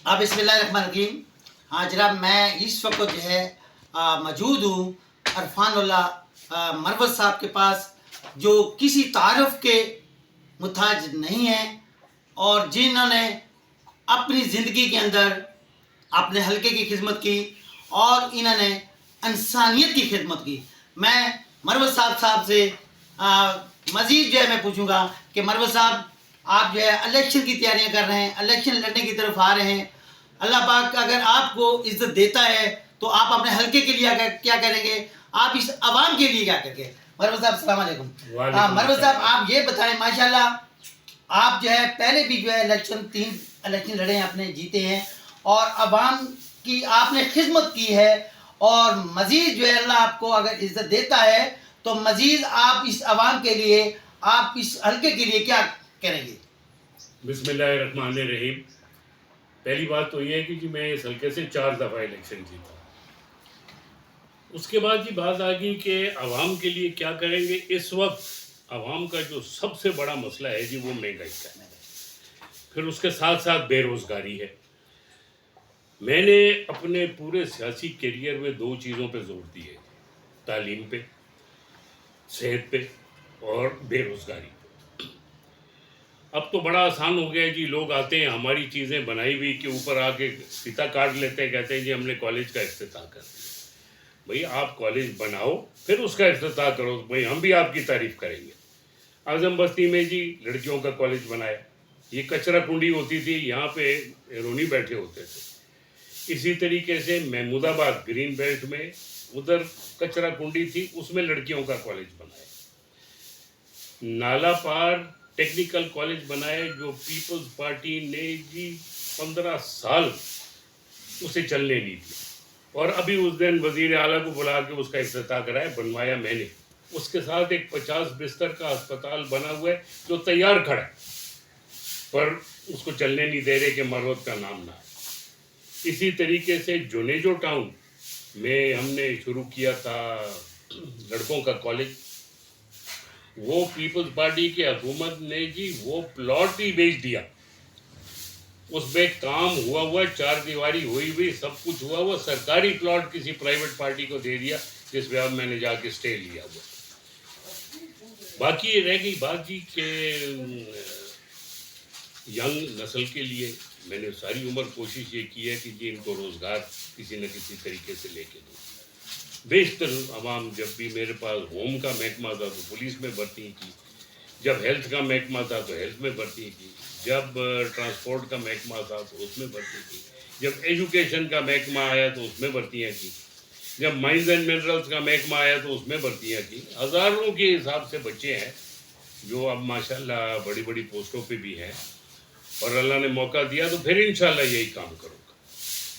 بسم اللہ الرحمن الرحیم. ہاں جناب، میں اس وقت جو ہے موجود ہوں عرفان اللہ مروت صاحب کے پاس، جو کسی تعارف کے محتاج نہیں ہیں اور جنہوں نے اپنی زندگی کے اندر اپنے حلقے کی خدمت کی اور انہوں نے انسانیت کی خدمت کی. میں مروت صاحب سے مزید جو ہے میں پوچھوں گا کہ مروت صاحب، آپ جو ہے الیکشن کی تیاریاں کر رہے ہیں، الیکشن لڑنے کی طرف آ رہے ہیں. اللہ پاک اگر آپ کو عزت دیتا ہے تو آپ اپنے حلقے کے لیے کیا کریں گے، آپ اس عوام کے لیے کیا کریں گے؟ مروت صاحب السلام علیکم. مروت صاحب، آپ یہ بتائیں، ماشاءاللہ آپ جو ہے پہلے بھی جو ہے 3 الیکشن لڑے ہیں، اپنے جیتے ہیں اور عوام کی آپ نے خدمت کی ہے، اور مزید جو ہے اللہ آپ کو اگر عزت دیتا ہے تو مزید آپ اس عوام کے لیے، آپ اس حلقے کے لیے کیا کریں گے؟ بسم اللہ الرحمن الرحیم. پہلی بات تو یہ ہے کہ میں اس حلقے سے 4 دفعہ الیکشن جیتا. اس کے بعد بات آ گئی کہ عوام کے لیے کیا کریں گے. اس وقت عوام کا جو سب سے بڑا مسئلہ ہے وہ مہنگائی کا ہے، پھر اس کے ساتھ ساتھ بے روزگاری ہے. میں نے اپنے پورے سیاسی کیریئر میں 2 چیزوں پہ زور دی ہے: تعلیم پہ، صحت پہ، اور بے روزگاری پہ. اب تو بڑا آسان ہو گیا ہے لوگ آتے ہیں ہماری چیزیں بنائی ہوئی کے اوپر آ کے فیتا کاٹ لیتے ہیں، کہتے ہیں ہم نے کالج کا افتتاح کر دیا. بھئی آپ کالج بناؤ پھر اس کا افتتاح کرو، بھئی ہم بھی آپ کی تعریف کریں گے. اعظم بستی میں لڑکیوں کا کالج بنایا. یہ کچرا کنڈی ہوتی تھی، یہاں پہ ہیرونی بیٹھے ہوتے تھے. اسی طریقے سے محمود آباد گرین بیلٹ میں ادھر کچرا کنڈی تھی، اس میں لڑکیوں کا کالج بنایا. نالا پار ٹیکنیکل کالج بنائے جو پیپلز پارٹی نے 15 سال اسے چلنے نہیں دیا، اور ابھی اس دن وزیر اعلیٰ کو بلا کے اس کا افتتاح کرایا، بنوایا میں نے. اس کے ساتھ ایک 50 بستر کا ہسپتال بنا ہوا ہے جو تیار کھڑا ہے، پر اس کو چلنے نہیں دے رہے کہ مروت کا نام نہ ہے. اسی طریقے سے جونیجو ٹاؤن میں ہم نے شروع کیا تھا لڑکوں کا کالج. وہ پیپلز پارٹی کی حکومت نے وہ پلاٹ ہی بیچ دیا. اس میں کام ہوا 4 دیواری ہوئی سب کچھ ہوا سرکاری پلاٹ کسی پرائیویٹ پارٹی کو دے دیا، جس پہ اب میں نے جا کے سٹے لیا ہوا. باقی رہ گئی بات کہ ینگ نسل کے لیے میں نے ساری عمر کوشش یہ کی ہے کہ ان کو روزگار کسی نہ کسی طریقے سے لے کے دوں. بیشتر عوام جب بھی میرے پاس ہوم کا محکمہ تھا تو پولیس میں بھرتی کی، جب ہیلتھ کا محکمہ تھا تو ہیلتھ میں بھرتی کی، جب ٹرانسپورٹ کا محکمہ تھا تو اس میں بھرتی کی، جب ایجوکیشن کا محکمہ آیا تو اس میں بھرتیاں کی، جب مائنز اینڈ منرلز کا محکمہ آیا تو اس میں بھرتیاں کی. ہزاروں کے حساب سے بچے ہیں جو اب ماشاءاللہ بڑی بڑی پوسٹوں پہ بھی ہیں، اور اللہ نے موقع دیا تو پھر انشاءاللہ یہی کام کروں گا.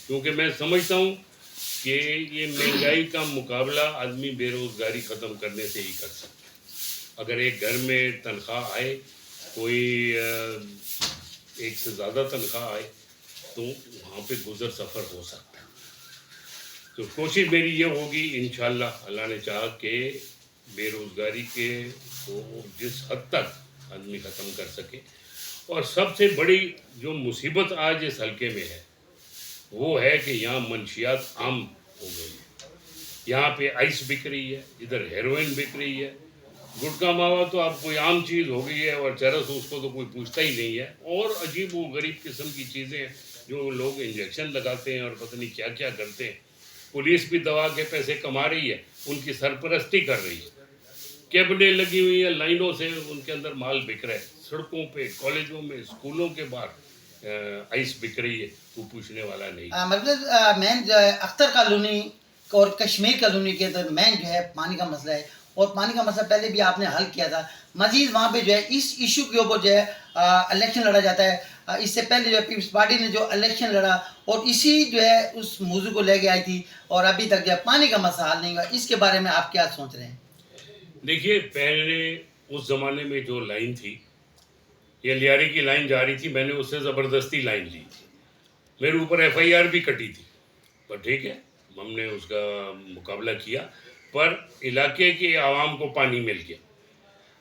کیونکہ میں سمجھتا ہوں کہ یہ مہنگائی کا مقابلہ آدمی بے روزگاری ختم کرنے سے ہی کر سکتا ہے. اگر ایک گھر میں تنخواہ آئے، کوئی 1 سے زیادہ تنخواہ آئے تو وہاں پہ گزر سفر ہو سکتا ہے. تو کوشش میری یہ ہوگی انشاءاللہ اللہ نے چاہا کہ بے روزگاری کے کو جس حد تک آدمی ختم کر سکے. اور سب سے بڑی جو مصیبت آج اس حلقے میں ہے وہ ہے کہ یہاں منشیات عام ہو گئی. یہاں پہ آئس بک رہی ہے، ادھر ہیروئن بک رہی ہے. گٹکا ماوا تو اب کوئی عام چیز ہو گئی ہے، اور چرس اس کو تو کوئی پوچھتا ہی نہیں ہے. اور عجیب و غریب قسم کی چیزیں ہیں جو لوگ انجیکشن لگاتے ہیں اور پتہ نہیں کیا کیا کرتے ہیں. پولیس بھی دوا کے پیسے کما رہی ہے، ان کی سرپرستی کر رہی ہے. کیبنیں لگی ہوئی ہیں لائنوں سے، ان کے اندر مال بک رہا ہے. سڑکوں پہ، کالجوں میں، اسکولوں کے باہر آئس بک رہی ہے، وہ پوچھنے والا نہیں. مطلب مین جو ہے اختر کالونی اور کشمیر کالونی کے اندر مین جو ہے پانی کا مسئلہ ہے، اور پانی کا مسئلہ پہلے بھی آپ نے حل کیا تھا. مزید وہاں پہ جو ہے اس ایشو کے اوپر جو ہے الیکشن لڑا جاتا ہے. اس سے پہلے جو ہے پیپلز پارٹی نے جو الیکشن لڑا اور اسی جو ہے اس موضوع کو لے کے آئی تھی، اور ابھی تک جو ہے پانی کا مسئلہ حل نہیں ہوا. اس کے بارے میں آپ کیا سوچ رہے ہیں؟ دیکھیے، پہلے اس زمانے میں جو لائن تھی، یہ لیاری کی لائن جا رہی تھی، میں نے اس سے زبردستی لائن لی تھی. میرے اوپر FIR بھی کٹی تھی، پر ٹھیک ہے ہم نے اس کا مقابلہ کیا، پر علاقے کے عوام کو پانی مل گیا.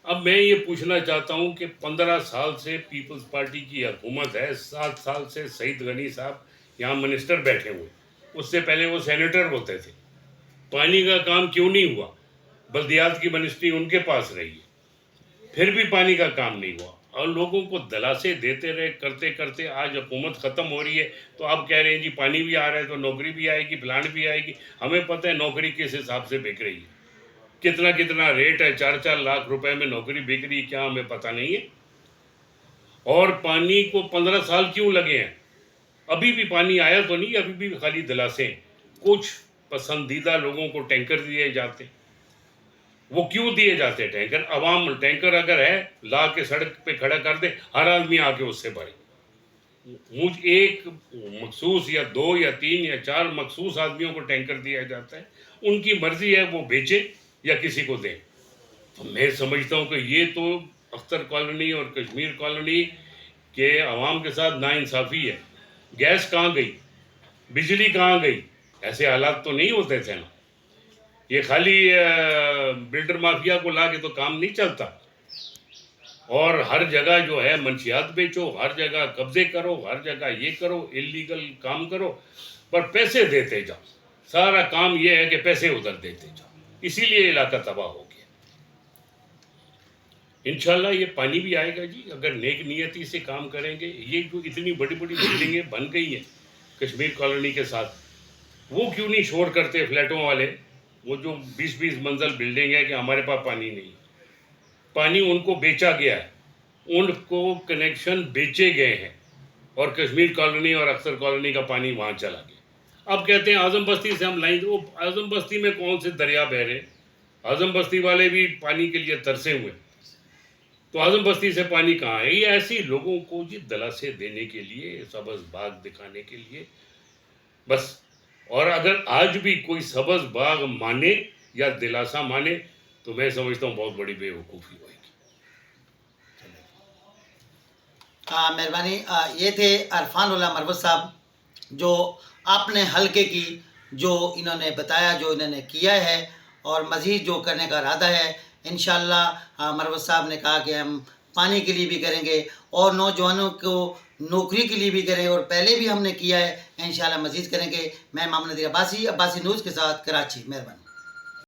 اب میں یہ پوچھنا چاہتا ہوں کہ 15 سال سے پیپلز پارٹی کی حکومت ہے، 7 سال سے سعید غنی صاحب یہاں منسٹر بیٹھے ہوئے، اس سے پہلے وہ سینیٹر ہوتے تھے، پانی کا کام کیوں نہیں ہوا؟ بلدیات کی منسٹری ان کے پاس رہی ہے، پھر بھی پانی کا کام نہیں ہوا، اور لوگوں کو دلاسے دیتے رہے کرتے کرتے آج حکومت ختم ہو رہی ہے تو آپ کہہ رہے ہیں جی پانی بھی آ رہا ہے تو نوکری بھی آئے گی، پلانٹ بھی آئے گی۔ ہمیں پتہ ہے نوکری کس حساب سے بک رہی ہے، کتنا ریٹ ہے، 4 لاکھ روپے میں نوکری بک رہی ہے، کیا ہمیں پتہ نہیں ہے؟ اور پانی کو 15 سال کیوں لگے ہیں؟ ابھی بھی پانی آیا تو نہیں، ابھی بھی خالی دلاسے ہیں۔ کچھ پسندیدہ لوگوں کو ٹینکر دیے جاتے، وہ کیوں دیے جاتے ٹینکر؟ عوام ٹینکر اگر ہے لا کے سڑک پہ کھڑا کر دے، ہر آدمی آ کے اس سے بھرے۔ مجھ ایک مخصوص یا 2 یا 3 یا 4 مخصوص آدمیوں کو ٹینکر دیا جاتا ہے، ان کی مرضی ہے وہ بیچے یا کسی کو دیں۔ تو میں سمجھتا ہوں کہ یہ تو اختر کالونی اور کشمیر کالونی کے عوام کے ساتھ ناانصافی ہے۔ گیس کہاں گئی؟ بجلی کہاں گئی؟ ایسے حالات تو نہیں ہوتے تھے نا۔ یہ خالی بلڈر مافیا کو لا کے تو کام نہیں چلتا، اور ہر جگہ جو ہے منشیات بیچو، ہر جگہ قبضے کرو، ہر جگہ یہ کرو، اللیگل کام کرو، پر پیسے دیتے جاؤ۔ سارا کام یہ ہے کہ پیسے ادھر دیتے جاؤ، اسی لیے علاقہ تباہ ہو گیا۔ انشاءاللہ یہ پانی بھی آئے گا جی، اگر نیک نیتی سے کام کریں گے۔ یہ جو اتنی بڑی بڑی بلڈنگیں بن گئی ہیں کشمیر کالونی کے ساتھ، وہ کیوں نہیں شور کرتے فلیٹوں والے؟ وہ جو 20 منزل بلڈنگ ہے کہ ہمارے پاس پانی نہیں، پانی ان کو بیچا گیا ہے، ان کو کنیکشن بیچے گئے ہیں، اور کشمیر کالونی اور اختر کالونی کا پانی وہاں چلا گیا۔ اب کہتے ہیں اعظم بستی سے ہم لائیں گے، وہ اعظم بستی میں کون سے دریا بہ رہے؟ اعظم بستی والے بھی پانی کے لیے ترسے ہوئے، تو اعظم بستی سے پانی کہاں ہے؟ یہ ایسی لوگوں کو جی دلاسے دینے کے لیے، سبز باغ دکھانے کے لیے بس۔ اور اگر آج بھی کوئی سبز باغ مانے یا دلاسا مانے تو میں سمجھتا ہوں بہت بڑی بے وقوفی ہوئے گی۔ مہربانی۔ یہ تھے عرفان اللہ مروت صاحب، جو اپنے حلقے کی جو انہوں نے بتایا، جو انہوں نے کیا ہے اور مزید جو کرنے کا ارادہ ہے۔ انشاءاللہ مروت صاحب نے کہا کہ ہم پانی کے لیے بھی کریں گے اور نوجوانوں کو نوکری کے لیے بھی کریں، اور پہلے بھی ہم نے کیا ہے، انشاءاللہ مزید کریں گے۔ میں محمد نذیر عباسی نیوز کے ساتھ کراچی۔ مہربانی۔